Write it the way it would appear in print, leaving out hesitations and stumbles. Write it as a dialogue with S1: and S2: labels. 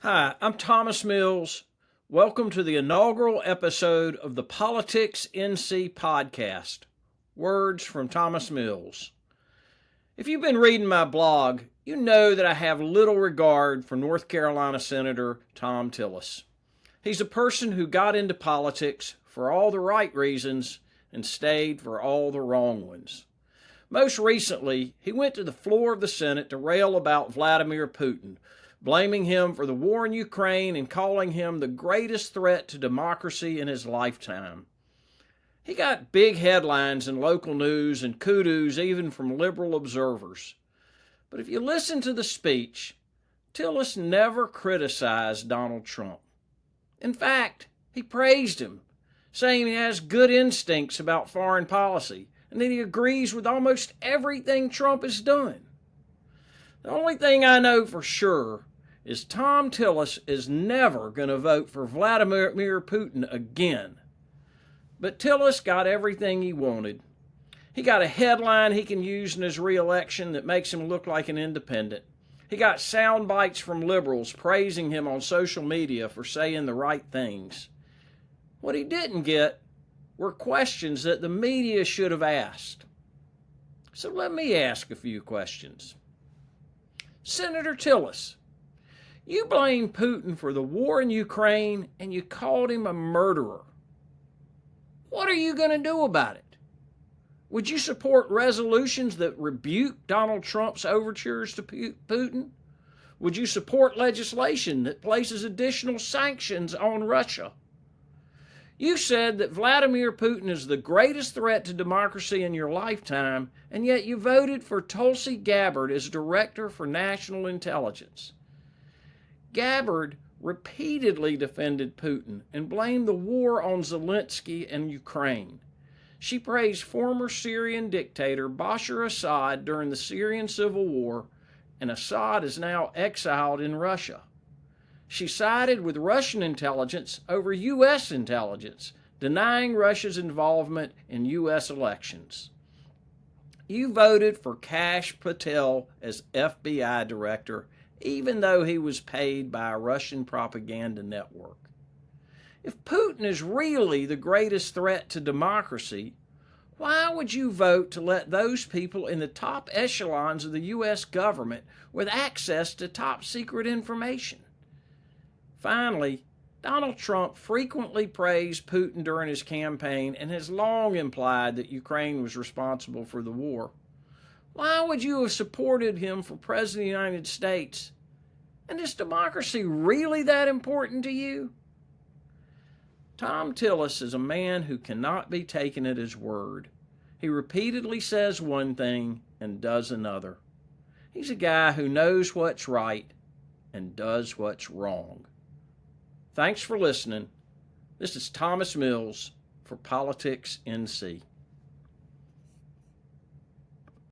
S1: Hi, I'm Thomas Mills. Welcome to the inaugural episode of the PoliticsNC podcast. Words from Thomas Mills. If you've been reading my blog, you know that I have little regard for North Carolina Senator Thom Tillis. He's a person who got into politics for all the right reasons and stayed for all the wrong ones. Most recently, he went to the floor of the Senate to rail about Vladimir Putin, blaming him for the war in Ukraine and calling him the greatest threat to democracy in his lifetime. He got big headlines in local news and kudos even from liberal observers. But if you listen to the speech, Tillis never criticized Donald Trump. In fact, he praised him, saying he has good instincts about foreign policy and that he agrees with almost everything Trump has done. The only thing I know for sure is Thom Tillis is never going to vote for Vladimir Putin again. But Tillis got everything he wanted. He got a headline he can use in his re-election that makes him look like an independent. He got sound bites from liberals praising him on social media for saying the right things. What he didn't get were questions that the media should have asked. So let me ask a few questions. Senator Tillis, you blamed Putin for the war in Ukraine and you called him a murderer. What are you going to do about it? Would you support resolutions that rebuke Donald Trump's overtures to Putin? Would you support legislation that places additional sanctions on Russia? You said that Vladimir Putin is the greatest threat to democracy in your lifetime, and yet you voted for Tulsi Gabbard as Director for National Intelligence. Gabbard repeatedly defended Putin and blamed the war on Zelensky and Ukraine. She praised former Syrian dictator Bashar Assad during the Syrian civil war, and Assad is now exiled in Russia. She sided with Russian intelligence over U.S. intelligence, denying Russia's involvement in U.S. elections. You voted for Kash Patel as FBI director, even though he was paid by a Russian propaganda network. If Putin is really the greatest threat to democracy, why would you vote to let those people in the top echelons of the U.S. government with access to top secret information? Finally, Donald Trump frequently praised Putin during his campaign and has long implied that Ukraine was responsible for the war. Why would you have supported him for President of the United States? And is democracy really that important to you? Thom Tillis is a man who cannot be taken at his word. He repeatedly says one thing and does another. He's a guy who knows what's right and does what's wrong. Thanks for listening. This is Thomas Mills for PoliticsNC.